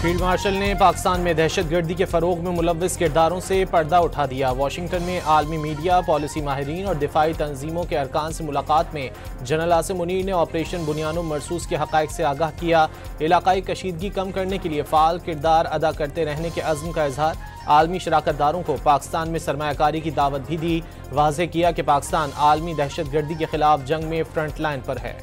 Field marshal ने पाकिस्तान में दहशतगर्दी के फरोग में मुलव्विस किरदारों से पर्दा उठा दिया। वाशिंगटन में आलमी मीडिया, पॉलिसी माहिरीन और दिफाई तंजीमों के अरकान से मुलाकात में जनरल आसिम मुनीर ने ऑपरेशन बुनियानो मरसूस के हक़ाइक़ से आगाह किया। इलाकाई कशीदगी कम करने के लिए फ़ाल किरदार अदा करते रहने के अज़्म का इजहार। आलमी शराकतदारों को पाकिस्तान में सरमायाकारी की दावत भी दी। वाज़ेह किया कि पाकिस्तान आलमी दहशतगर्दी के खिलाफ जंग में फ्रंट लाइन पर है।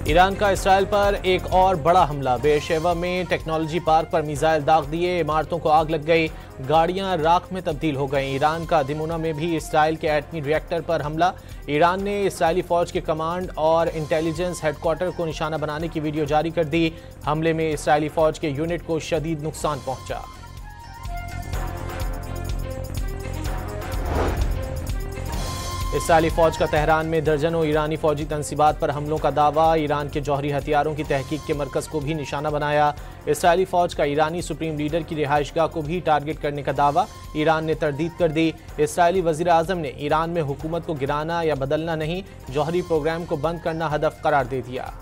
ईरान का इसराइल पर एक और बड़ा हमला। बेरशेवा में टेक्नोलॉजी पार्क पर मिसाइल दाग दिए, इमारतों को आग लग गई, गाड़ियां राख में तब्दील हो गईं। ईरान का दिमुना में भी इसराइल के एटमी रिएक्टर पर हमला। ईरान ने इसराइली फौज के कमांड और इंटेलिजेंस हेडक्वार्टर को निशाना बनाने की वीडियो जारी कर दी। हमले में इसराइली फौज के यूनिट को शदीद नुकसान पहुंचा। इसराइली फौज का तेहरान में दर्जनों ईरानी फौजी तंसीबात पर हमलों का दावा। ईरान के जौहरी हथियारों की तहकीक के मरकज़ को भी निशाना बनाया। इसराइली फौज का ईरानी सुप्रीम लीडर की रिहाइशगाह को भी टारगेट करने का दावा। ईरान ने तरदीद कर दी। इसराइली वज़ीर आज़म ने ईरान में हुकूमत को गिराना या बदलना नहीं, जौहरी प्रोग्राम को बंद करना हदफ करार दे दिया।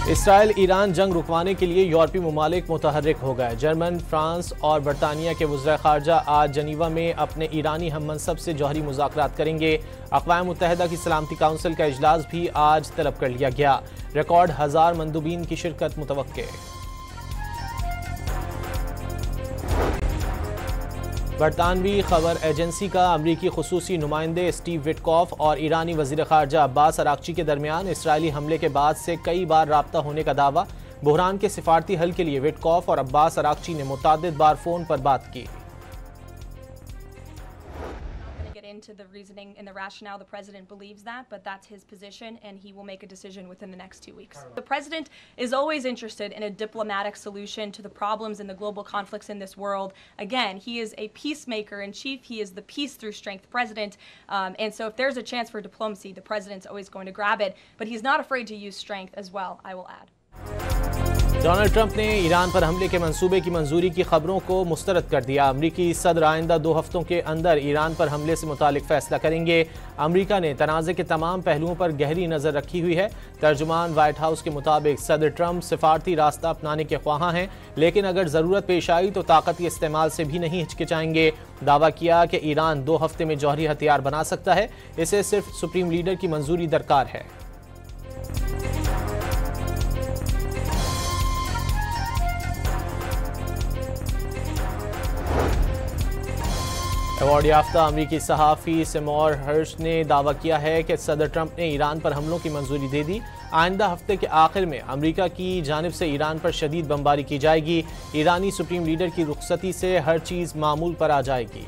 इसराइल ईरान जंग रुकवाने के लिए यूरोपीय ममालिक मुतहर्रिक हो गए। जर्मन, फ्रांस और बरतानिया के वज़ीर ख़ारजा आज जनीवा में अपने ईरानी हममनसब से जौहरी मुज़ाकरात करेंगे। अक़वाम मुत्तहिदा की सलामती काउंसिल का इजलास भी आज तलब कर लिया गया। रिकॉर्ड 1000 मंदूबीन की शिरकत मुतवक्के। बरतानवी खबर एजेंसी का अमरीकी खुसूसी नुमाइंदे स्टीव विटकॉफ और ईरानी वज़ीर ख़ारजा अब्बास अराग़ची के दरमियान इसराइली हमले के बाद से कई बार राब्ता होने का दावा। बहरान के सिफारती हल के लिए विटकॉफ और अब्बास अराग़ची ने मुतअद्दिद बार फ़ोन पर बात की। Into the reasoning and the rationale, the president believes that, but that's his position and he will make a decision within the next 2 weeks. The president is always interested in a diplomatic solution to the problems and the global conflicts in this world. Again, he is a peacemaker in chief. He is the peace through strength president. And so if there's a chance for diplomacy, the president's always going to grab it, but he's not afraid to use strength as well, I will add. Donald Trump ने Iran पर हमले के मंसूबे की मंजूरी की खबरों को मुस्तरद कर दिया। अमरीकी सदर आइंदा 2 हफ्तों के अंदर ईरान पर हमले से मुतालिक फैसला करेंगे। अमरीका ने तनाज़े के तमाम पहलुओं पर गहरी नज़र रखी हुई है। तर्जुमान वाइट हाउस के मुताबिक सदर ट्रंप सिफारती रास्ता अपनाने के ख्वाहां हैं, लेकिन अगर ज़रूरत पेश आई तो ताकत के इस्तेमाल से भी नहीं हिचकिचाएंगे। दावा किया कि ईरान 2 हफ्ते में जौहरी हथियार बना सकता है, इसे सिर्फ सुप्रीम लीडर की मंजूरी दरकार है। अवार्ड याफ्ता अमरीकी सहाफ़ी सिमोर हर्श ने दावा किया है कि सदर ट्रंप ने ईरान पर हमलों की मंजूरी दे दी। आइंदा हफ्ते के आखिर में अमरीका की जानिब से ईरान पर शदीद बमबारी की जाएगी। ईरानी सुप्रीम लीडर की रुखसती से हर चीज़ मामूल पर आ जाएगी।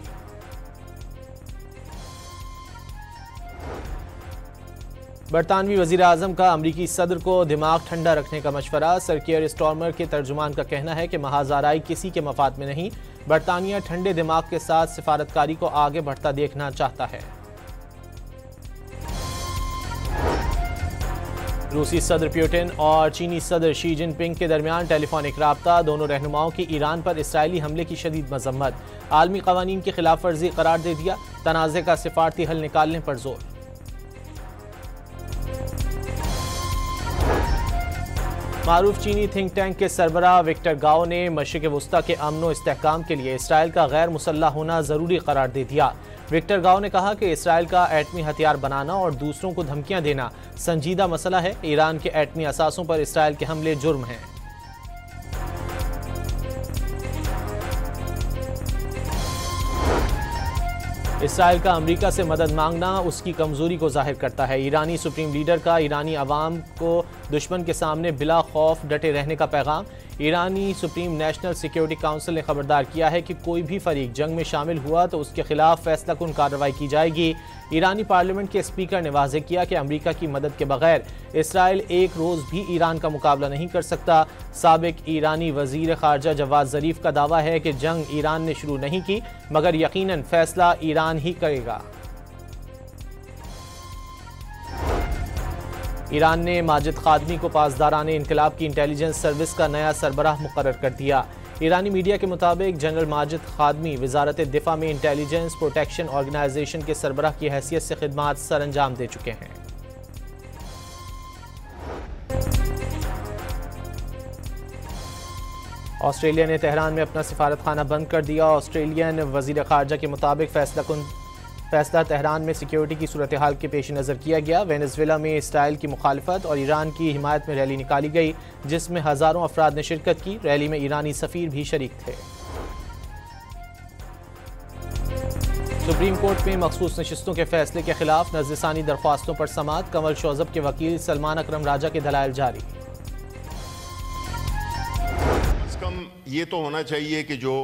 बरतानवी वज़ीर आज़म का अमरीकी सदर को दिमाग ठंडा रखने का मशवरा। सर कियर स्टॉर्मर के तर्जुमान का कहना है कि महाज़ाराई किसी के मफाद में नहीं। बरतानिया ठंडे दिमाग के साथ सिफारतकारी को आगे बढ़ता देखना चाहता है। रूसी सदर पुतिन और चीनी सदर शी जिनपिंग के दरमियान टेलीफोनिक राब्ता। दोनों रहनुमाओं की ईरान पर इसराइली हमले की शदीद मजम्मत। आलमी कवानीन की खिलाफ वर्जी करार दे दिया। तनाज़े का सिफारती हल निकालने पर जोर। मारूफ चीनी थिंक टैंक के सरबराह विक्टर गाओ ने मशरिक़ वुस्ता के अमन व इस्तेहकाम के लिए इसराइल का गैर मुसल्लह होना ज़रूरी करार दे दिया। विक्टर गाओ ने कहा कि इसराइल का एटमी हथियार बनाना और दूसरों को धमकियां देना संजीदा मसला है। ईरान के एटमी असासों पर इसराइल के हमले जुर्म हैं। इसराइल का अमरीका से मदद मांगना उसकी कमजोरी को जाहिर करता है। ईरानी सुप्रीम लीडर का ईरानी अवाम को दुश्मन के सामने बिला खौफ डटे रहने का पैगाम। ईरानी सुप्रीम नेशनल सिक्योरिटी काउंसिल ने खबरदार किया है कि कोई भी फरीक जंग में शामिल हुआ तो उसके खिलाफ फैसला कुन कार्रवाई की जाएगी। ईरानी पार्लियामेंट के स्पीकर ने वाज़ेह किया कि अमेरिका की मदद के बगैर इसराइल एक रोज़ भी ईरान का मुकाबला नहीं कर सकता। साबिक ईरानी वज़ीर ख़ारजा जवाद ज़रीफ का दावा है कि जंग ईरान ने शुरू नहीं की, मगर यकीनन फैसला ईरान ही करेगा। ईरान ने माजिद खादमी को पासदारान इनकलाब की इंटेलिजेंस सर्विस का नया सरबराह मुकर्रर कर दिया। ईरानी मीडिया के मुताबिक जनरल माजिद खादमी वजारत दिफा में इंटेलिजेंस प्रोटेक्शन ऑर्गेनाइजेशन के सरबराह की हैसियत से खिदमात सर अंजाम दे चुके हैं। ऑस्ट्रेलिया ने तेहरान में अपना सिफारत खाना बंद कर दिया। ऑस्ट्रेलियन वजीर खारजा के मुताबिक फैसला तेहरान में सिक्योरिटी की सूरत हाल के पेश नज़र किया गया। वेनेजुएला में इसराइल की मुखालिफत और ईरान की हिमायत में रैली निकाली गई, जिसमें हज़ारों अफराद ने शिरकत की। रैली में ईरानी सफ़ीर भी शरीक थे। सुप्रीम कोर्ट में मखसूस नशिस्तों के फैसले के खिलाफ नज़रसानी दरख्वास्तों पर समाअत। कंवल शौज़ब के वकील सलमान अकरम राजा के दलाइल जारी। कम ये तो होना चाहिए कि जो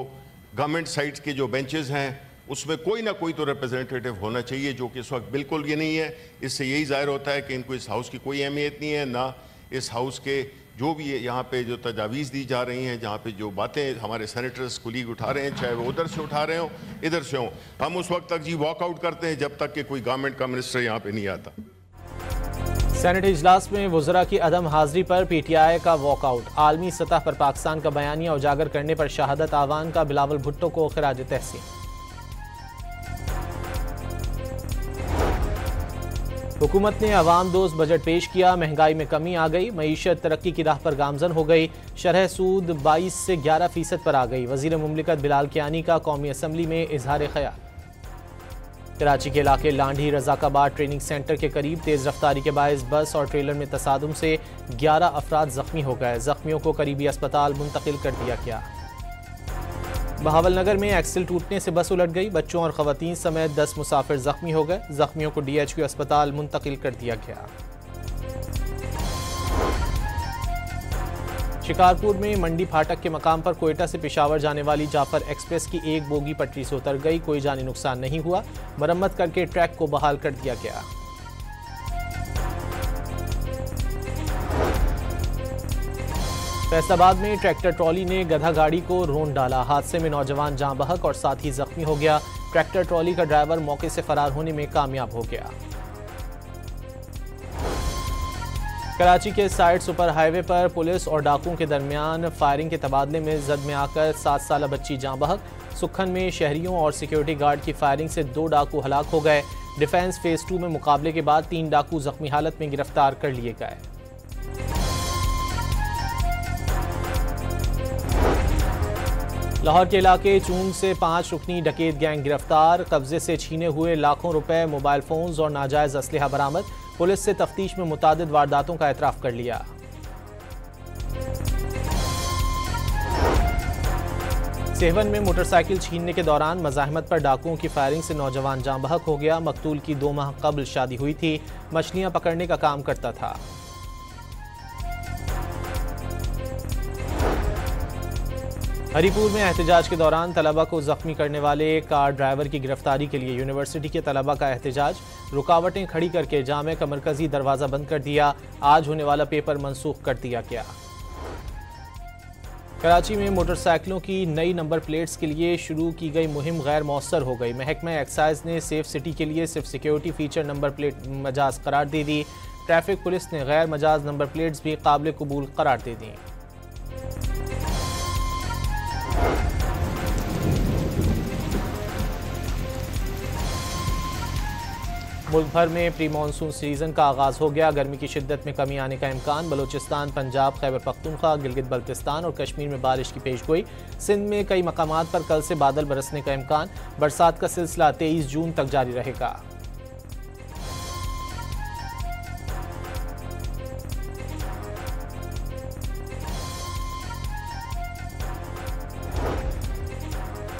गवर्नमेंट साइट्स के जो बेंचेस हैं उसमें कोई ना कोई तो रिप्रेजेंटेटिव होना चाहिए, जो कि इस वक्त बिल्कुल ये नहीं है। इससे यही जाहिर होता है कि इनको इस हाउस की कोई अहमियत नहीं है, ना इस हाउस के जो भी यहाँ पे जो तजावीज़ दी जा रही हैं, जहाँ पे जो बातें हमारे सेनेटर्स कुलीग उठा रहे हैं, चाहे वो उधर से उठा रहे हों इधर से हों, हम उस वक्त तक जी वॉकआउट करते हैं जब तक कि कोई गवर्नमेंट का मिनिस्टर यहाँ पे नहीं आता। सेनेट इजलास में वज़रा की अदम हाजिरी पर PTI का वॉकआउट। आलमी सतह पर पाकिस्तान का बयानिया उजागर करने पर शहादत आवान का बिलावल भुट्टो को खिराज तहसीन। हुकूमत ने अवाम दोस्त बजट पेश किया। महंगाई में कमी आ गई, मईशत तरक्की की राह पर गामजन हो गई। शरह सूद 22 से 11% पर आ गई। वज़ीर मुमलिकत बिलाल कियानी का कौमी असम्बली में इजहार ख्याल। कराची के इलाके लांढी रज़ाकाबाद ट्रेनिंग सेंटर के करीब तेज़ रफ्तारी के बायस बस और ट्रेलर में तसादुम से 11 अफराद जख्मी हो गए। जख्मियों को करीबी अस्पताल मुंतकिल कर दिया गया। बहावलनगर में एक्सल टूटने से बस उलट गई। बच्चों और खवातीन समेत 10 मुसाफिर जख्मी हो गए। जख्मियों को DHQ अस्पताल मुंतकिल कर दिया गया। शिकारपुर में मंडी फाटक के मकाम पर कोयटा से पेशावर जाने वाली जाफर एक्सप्रेस की एक बोगी पटरी से उतर गई। कोई जानी नुकसान नहीं हुआ। मरम्मत करके ट्रैक को बहाल कर दिया गया। फैसलाबाद में ट्रैक्टर ट्रॉली ने गधा गाड़ी को रोन डाला। हादसे में नौजवान जाँ बहक और साथ ही जख्मी हो गया। ट्रैक्टर ट्रॉली का ड्राइवर मौके से फरार होने में कामयाब हो गया। कराची के साइड सुपर हाईवे पर पुलिस और डाकुओं के दरमियान फायरिंग के तबादले में जद में आकर 7 साला बच्ची जाँ बहक। सुखन में शहरियों और सिक्योरिटी गार्ड की फायरिंग से 2 डाकू हलाक हो गए। डिफेंस फेज 2 में मुकाबले के बाद 3 डाकू जख्मी हालत में गिरफ्तार कर लिए गए। लाहौर के इलाके चून से 5 रुकनी डकैत गैंग गिरफ्तार। कब्जे से छीने हुए लाखों रुपए, मोबाइल फोन्स और नाजायज असलहा बरामद। पुलिस से तफ्तीश में मुतादिद वारदातों का एतराफ कर लिया। सेवन में मोटरसाइकिल छीनने के दौरान मज़ाहमत पर डाकुओं की फायरिंग से नौजवान जाँ बहक हो गया। मकतूल की 2 माह कबल शादी हुई थी। मछलियां पकड़ने का काम करता था। हरीपुर में एहतजाज के दौरान तलबा को जख्मी करने वाले कार ड्राइवर की गिरफ्तारी के लिए यूनिवर्सिटी के तलबा का एहतजाज। रुकावटें खड़ी करके जामे का मरकजी दरवाज़ा बंद कर दिया। आज होने वाला पेपर मनसूख कर दिया गया। कराची में मोटरसाइकिलों की नई नंबर प्लेट्स के लिए शुरू की गई मुहिम गैर मौसर हो गई। महकमा एक्साइज ने सेफ सिटी के लिए सिर्फ security feature number plate Majaz करार दे दी। ट्रैफिक पुलिस ने गैर मजाज नंबर प्लेट्स भी काबिल कबूल करार दे दी। मुल्क भर में प्री मानसून सीजन का आगाज हो गया। गर्मी की शिद्दत में कमी आने का इम्कान। बलोचिस्तान, पंजाब, खैबर पख्तूनख्वा, गिलगित बल्तिस्तान और कश्मीर में बारिश की पेशगोई। सिंध में कई मकामात पर कल से बादल बरसने का इम्कान। बरसात का सिलसिला 23 जून तक जारी रहेगा।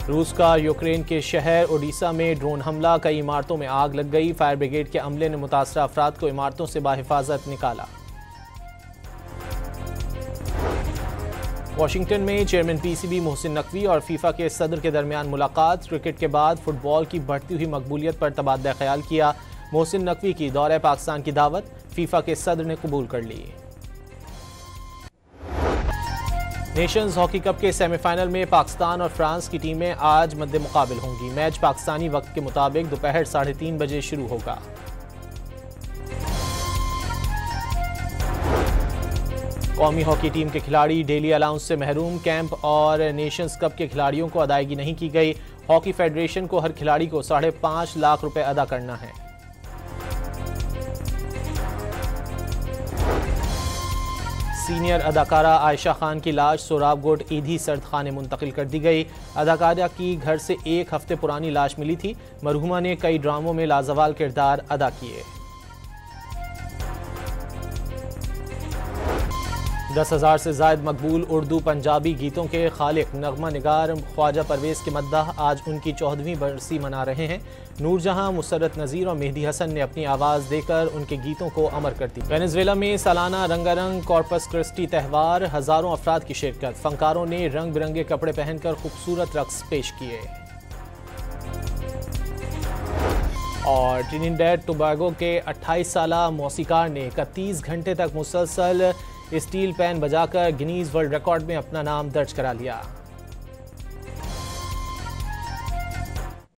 रूस का यूक्रेन के शहर ओडिशा में ड्रोन हमला। कई इमारतों में आग लग गई। फायर ब्रिगेड के अमले ने मुतासरा अफराद को इमारतों से बाहिफाजत निकाला। वाशिंगटन में चेयरमैन पीसीबी मोहसिन नकवी और फीफा के सदर के दरमियान मुलाकात। क्रिकेट के बाद फुटबॉल की बढ़ती हुई मकबूलियत पर तबादला ख्याल किया। मोहसिन नकवी की दौरे पाकिस्तान की दावत फीफा के सदर ने कबूल कर ली। नेशंस हॉकी कप के सेमीफाइनल में पाकिस्तान और फ्रांस की टीमें आज मद्दे मुकाबिल होंगी। मैच पाकिस्तानी वक्त के मुताबिक दोपहर 3:30 बजे शुरू होगा। कौमी हॉकी टीम के खिलाड़ी डेली अलाउंस से महरूम। कैंप और नेशंस कप के खिलाड़ियों को अदायगी नहीं की गई। हॉकी फेडरेशन को हर खिलाड़ी को 5.5 लाख रुपए अदा करना है। सीनियर अदाकारा आयशा खान की लाश सोराबगोट ईदी सर्द खाने मुंतकिल कर दी गई। अदाकारा की घर से 1 हफ्ते पुरानी लाश मिली थी। मरहुमा ने कई ड्रामों में लाजवाल किरदार अदा किए। 10,000 से जायद मकबूल उर्दू पंजाबी गीतों के खालिक नगमा निगार ख्वाजा परवेज़ के मद्दाह आज उनकी 14वीं बरसी मना रहे हैं। नूरजहां, मुसर्रत नज़ीर और मेहदी हसन ने अपनी आवाज़ देकर उनके गीतों को अमर कर दी। वेनेजुएला में सालाना रंगारंग कॉर्पस क्रिस्टी त्यौहार, हज़ारों अफराद की शिरकत। फनकारों ने रंग बिरंगे कपड़े पहनकर खूबसूरत रक्स पेश किए। और ट्रिनिडेड टोबैगो के 28 साला मौसीकार ने 31 घंटे तक मुसलसल स्टील पैन बजाकर गिनीज वर्ल्ड रिकॉर्ड में अपना नाम दर्ज करा लिया।